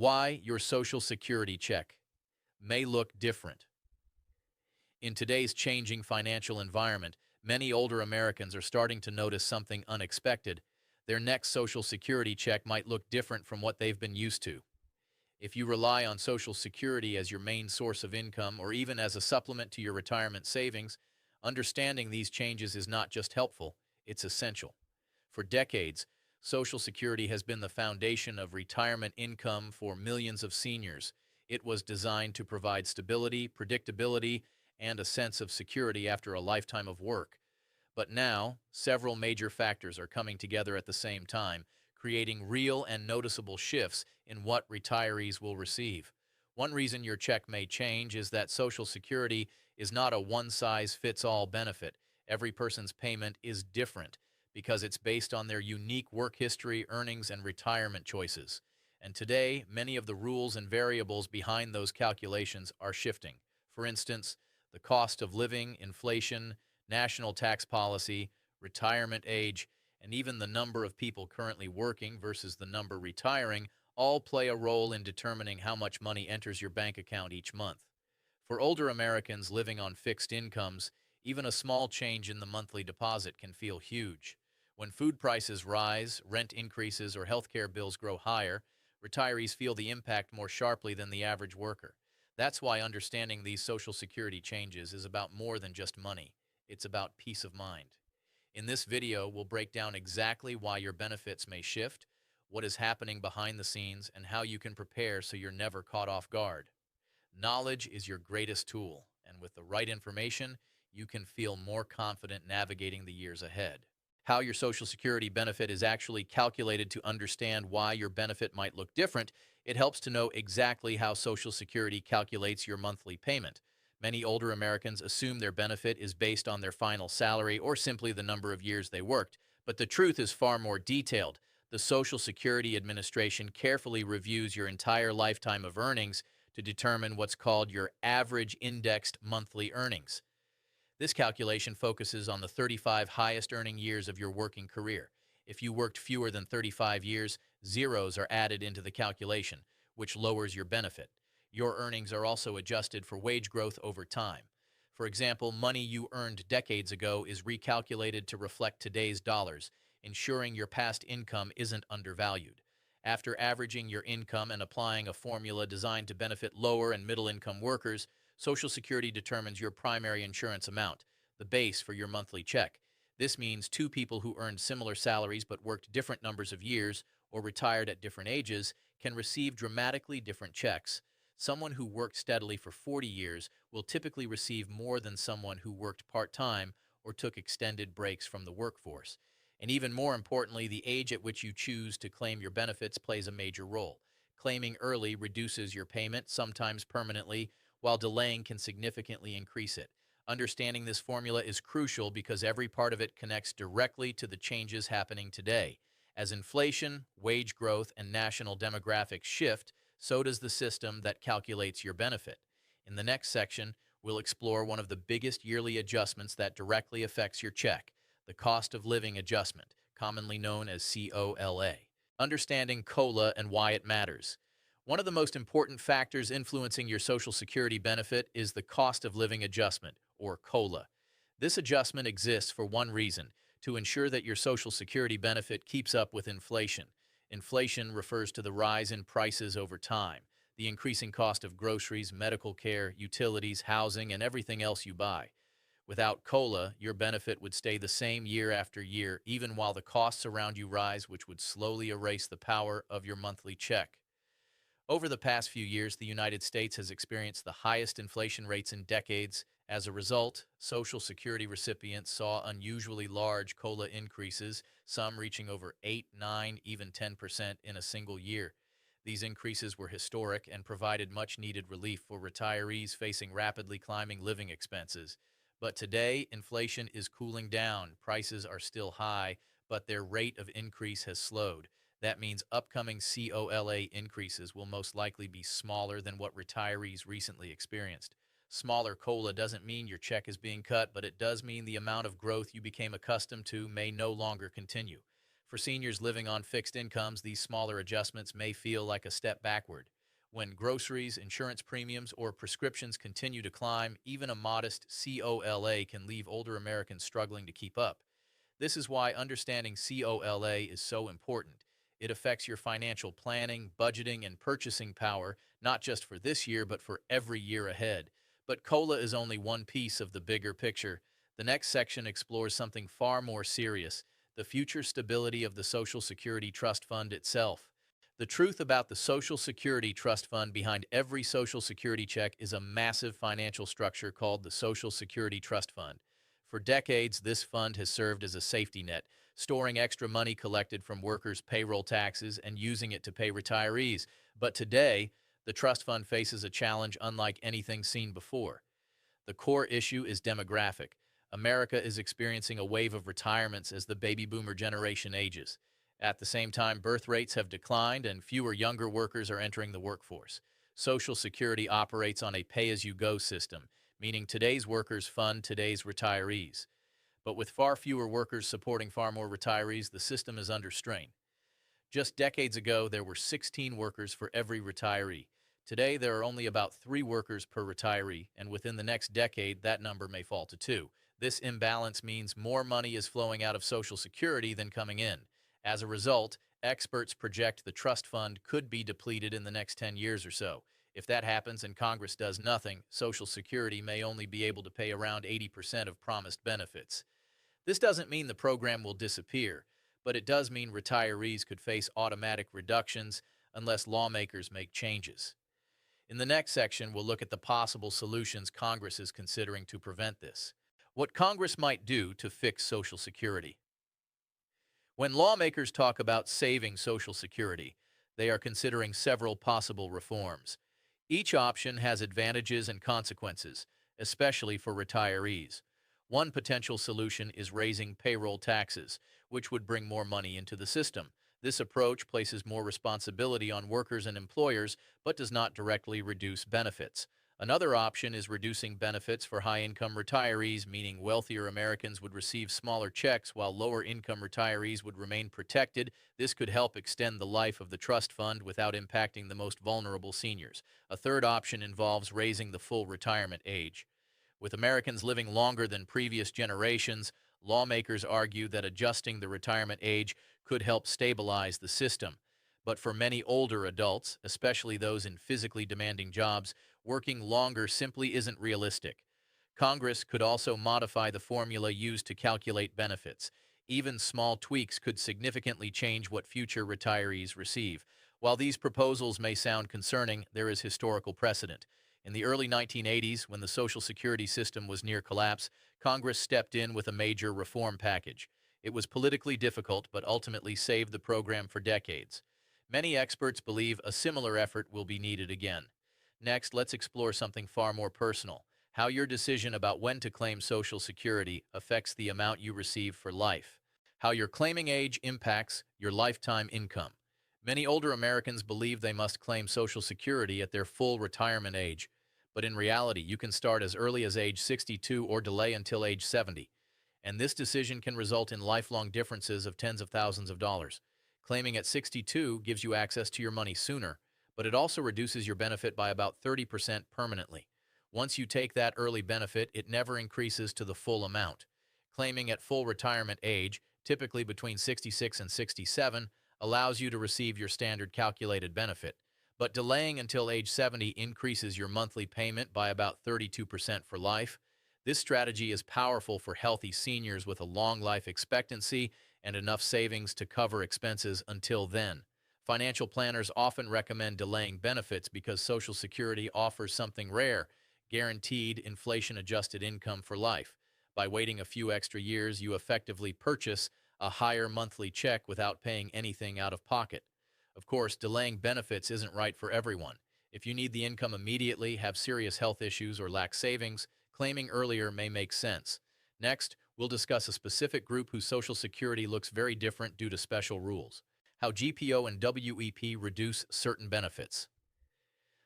Why your Social Security check may look different. In today's changing financial environment, many older Americans are starting to notice something unexpected. Their next Social Security check might look different from what they've been used to. If you rely on Social Security as your main source of income or even as a supplement to your retirement savings, understanding these changes is not just helpful, it's essential. For decades, Social Security has been the foundation of retirement income for millions of seniors. It was designed to provide stability, predictability, and a sense of security after a lifetime of work. But now, several major factors are coming together at the same time, creating real and noticeable shifts in what retirees will receive. One reason your check may change is that Social Security is not a one-size-fits-all benefit. Every person's payment is different because it's based on their unique work history, earnings, and retirement choices. And today, many of the rules and variables behind those calculations are shifting. For instance, the cost of living, inflation, national tax policy, retirement age, and even the number of people currently working versus the number retiring all play a role in determining how much money enters your bank account each month. For older Americans living on fixed incomes, even a small change in the monthly deposit can feel huge. When food prices rise, rent increases, or healthcare bills grow higher, retirees feel the impact more sharply than the average worker. That's why understanding these Social Security changes is about more than just money. It's about peace of mind. In this video, we'll break down exactly why your benefits may shift, what is happening behind the scenes, and how you can prepare so you're never caught off guard. Knowledge is your greatest tool, and with the right information, you can feel more confident navigating the years ahead. How your Social Security benefit is actually calculated. To understand why your benefit might look different, it helps to know exactly how Social Security calculates your monthly payment. Many older Americans assume their benefit is based on their final salary or simply the number of years they worked, but the truth is far more detailed. The Social Security Administration carefully reviews your entire lifetime of earnings to determine what's called your average indexed monthly earnings. This calculation focuses on the 35 highest earning years of your working career. If you worked fewer than 35 years, zeros are added into the calculation, which lowers your benefit. Your earnings are also adjusted for wage growth over time. For example, money you earned decades ago is recalculated to reflect today's dollars, ensuring your past income isn't undervalued. After averaging your income and applying a formula designed to benefit lower and middle income workers, Social Security determines your primary insurance amount, the base for your monthly check. This means two people who earned similar salaries but worked different numbers of years or retired at different ages can receive dramatically different checks. Someone who worked steadily for 40 years will typically receive more than someone who worked part-time or took extended breaks from the workforce. And even more importantly, the age at which you choose to claim your benefits plays a major role. Claiming early reduces your payment, sometimes permanently, while delaying can significantly increase it. Understanding this formula is crucial because every part of it connects directly to the changes happening today. As inflation, wage growth, and national demographics shift, so does the system that calculates your benefit. In the next section, we'll explore one of the biggest yearly adjustments that directly affects your check, the cost of living adjustment, commonly known as COLA. Understanding COLA and why it matters. One of the most important factors influencing your Social Security benefit is the cost of living adjustment, or COLA. This adjustment exists for one reason: to ensure that your Social Security benefit keeps up with inflation. Inflation refers to the rise in prices over time, the increasing cost of groceries, medical care, utilities, housing, and everything else you buy. Without COLA, your benefit would stay the same year after year, even while the costs around you rise, which would slowly erase the power of your monthly check. Over the past few years, the United States has experienced the highest inflation rates in decades. As a result, Social Security recipients saw unusually large COLA increases, some reaching over 8, 9, even 10% in a single year. These increases were historic and provided much-needed relief for retirees facing rapidly climbing living expenses. But today, inflation is cooling down. Prices are still high, but their rate of increase has slowed. That means upcoming COLA increases will most likely be smaller than what retirees recently experienced. Smaller COLA doesn't mean your check is being cut, but it does mean the amount of growth you became accustomed to may no longer continue. For seniors living on fixed incomes, these smaller adjustments may feel like a step backward. When groceries, insurance premiums, or prescriptions continue to climb, even a modest COLA can leave older Americans struggling to keep up. This is why understanding COLA is so important. It affects your financial planning, budgeting, and purchasing power, not just for this year, but for every year ahead. But COLA is only one piece of the bigger picture. The next section explores something far more serious: the future stability of the Social Security Trust Fund itself. The truth about the Social Security Trust Fund behind every Social Security check is a massive financial structure called the Social Security Trust Fund. For decades, this fund has served as a safety net, storing extra money collected from workers' payroll taxes and using it to pay retirees. But today, the trust fund faces a challenge unlike anything seen before. The core issue is demographic. America is experiencing a wave of retirements as the baby boomer generation ages. At the same time, birth rates have declined and fewer younger workers are entering the workforce. Social Security operates on a pay-as-you-go system, meaning today's workers fund today's retirees. But with far fewer workers supporting far more retirees, the system is under strain. Just decades ago, there were 16 workers for every retiree. Today, there are only about 3 workers per retiree, and within the next decade, that number may fall to 2. This imbalance means more money is flowing out of Social Security than coming in. As a result, experts project the trust fund could be depleted in the next 10 years or so. If that happens and Congress does nothing, Social Security may only be able to pay around 80% of promised benefits. This doesn't mean the program will disappear, but it does mean retirees could face automatic reductions unless lawmakers make changes. In the next section, we'll look at the possible solutions Congress is considering to prevent this. What Congress might do to fix Social Security. When lawmakers talk about saving Social Security, they are considering several possible reforms. Each option has advantages and consequences, especially for retirees. One potential solution is raising payroll taxes, which would bring more money into the system. This approach places more responsibility on workers and employers, but does not directly reduce benefits. Another option is reducing benefits for high-income retirees, meaning wealthier Americans would receive smaller checks while lower-income retirees would remain protected. This could help extend the life of the trust fund without impacting the most vulnerable seniors. A third option involves raising the full retirement age. With Americans living longer than previous generations, lawmakers argue that adjusting the retirement age could help stabilize the system. But for many older adults, especially those in physically demanding jobs, working longer simply isn't realistic. Congress could also modify the formula used to calculate benefits. Even small tweaks could significantly change what future retirees receive. While these proposals may sound concerning, there is historical precedent. In the early 1980s, when the Social Security system was near collapse, Congress stepped in with a major reform package. It was politically difficult, but ultimately saved the program for decades. Many experts believe a similar effort will be needed again. Next, let's explore something far more personal: how your decision about when to claim Social Security affects the amount you receive for life. How your claiming age impacts your lifetime income. Many older Americans believe they must claim Social Security at their full retirement age, but in reality, you can start as early as age 62 or delay until age 70. And this decision can result in lifelong differences of tens of thousands of dollars. Claiming at 62 gives you access to your money sooner, but it also reduces your benefit by about 30% permanently. Once you take that early benefit, it never increases to the full amount. Claiming at full retirement age, typically between 66 and 67, allows you to receive your standard calculated benefit, but delaying until age 70 increases your monthly payment by about 32% for life. This strategy is powerful for healthy seniors with a long life expectancy and enough savings to cover expenses until then. Financial planners often recommend delaying benefits because Social Security offers something rare: guaranteed inflation-adjusted income for life. By waiting a few extra years, you effectively purchase a higher monthly check without paying anything out of pocket. Of course, delaying benefits isn't right for everyone. If you need the income immediately, have serious health issues, or lack savings, claiming earlier may make sense. Next, we'll discuss a specific group whose Social Security looks very different due to special rules. How GPO and WEP reduce certain benefits.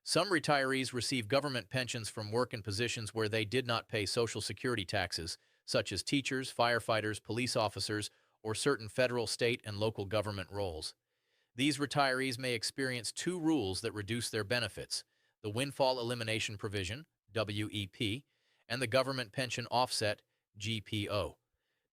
Some retirees receive government pensions from work in positions where they did not pay Social Security taxes, such as teachers, firefighters, police officers, or certain federal, state, and local government roles. These retirees may experience two rules that reduce their benefits: the Windfall Elimination Provision, WEP, and the Government Pension Offset, GPO.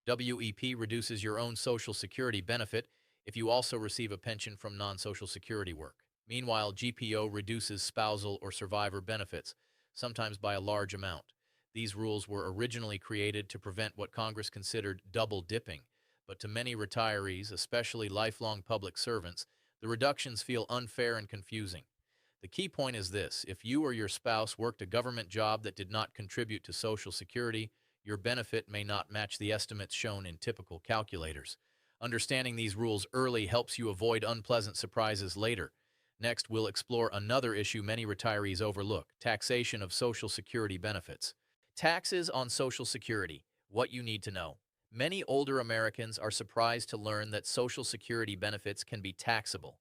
WEP reduces your own Social Security benefit if you also receive a pension from non-Social Security work. Meanwhile, GPO reduces spousal or survivor benefits, sometimes by a large amount. These rules were originally created to prevent what Congress considered double dipping, but to many retirees, especially lifelong public servants, the reductions feel unfair and confusing. The key point is this: if you or your spouse worked a government job that did not contribute to Social Security, your benefit may not match the estimates shown in typical calculators. Understanding these rules early helps you avoid unpleasant surprises later. Next, we'll explore another issue many retirees overlook: taxation of Social Security benefits. Taxes on Social Security. What you need to know. Many older Americans are surprised to learn that Social Security benefits can be taxable.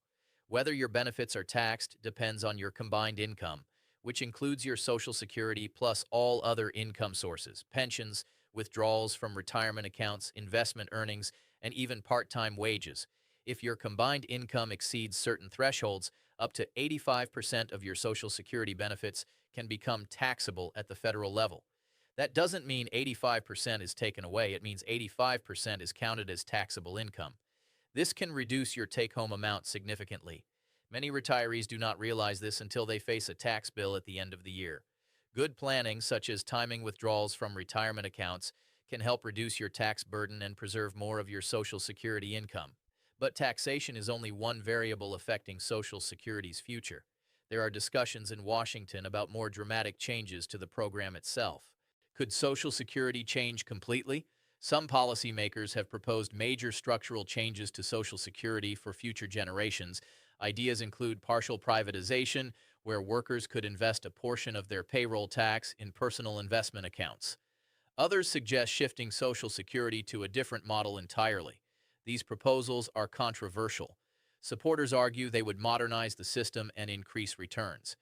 Whether your benefits are taxed depends on your combined income, which includes your Social Security plus all other income sources: pensions, withdrawals from retirement accounts, investment earnings, and even part-time wages. If your combined income exceeds certain thresholds, up to 85% of your Social Security benefits can become taxable at the federal level. That doesn't mean 85% is taken away. It means 85% is counted as taxable income. This can reduce your take-home amount significantly. Many retirees do not realize this until they face a tax bill at the end of the year. Good planning, such as timing withdrawals from retirement accounts, can help reduce your tax burden and preserve more of your Social Security income. But taxation is only one variable affecting Social Security's future. There are discussions in Washington about more dramatic changes to the program itself. Could Social Security change completely? Some policymakers have proposed major structural changes to Social Security for future generations. Ideas include partial privatization, where workers could invest a portion of their payroll tax in personal investment accounts. Others suggest shifting Social Security to a different model entirely. These proposals are controversial. Supporters argue they would modernize the system and increase returns.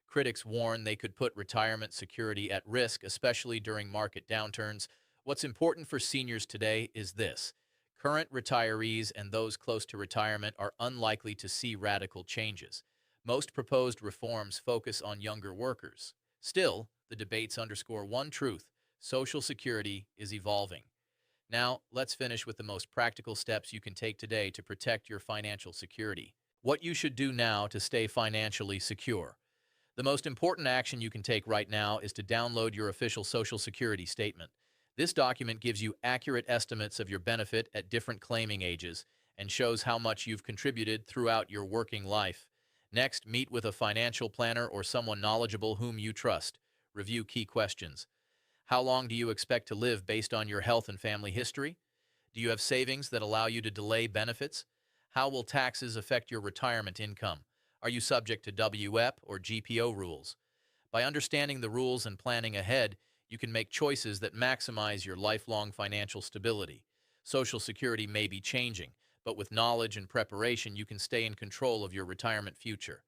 Critics warn they could put retirement security at risk, especially during market downturns. What's important for seniors today is this: current retirees and those close to retirement are unlikely to see radical changes. Most proposed reforms focus on younger workers. Still, the debates underscore one truth: Social Security is evolving. Now, let's finish with the most practical steps you can take today to protect your financial security. What you should do now to stay financially secure. The most important action you can take right now is to download your official Social Security statement. This document gives you accurate estimates of your benefit at different claiming ages and shows how much you've contributed throughout your working life. Next, meet with a financial planner or someone knowledgeable whom you trust. Review key questions. How long do you expect to live based on your health and family history? Do you have savings that allow you to delay benefits? How will taxes affect your retirement income? Are you subject to WEP or GPO rules? By understanding the rules and planning ahead, you can make choices that maximize your lifelong financial stability. Social Security may be changing, but with knowledge and preparation, you can stay in control of your retirement future.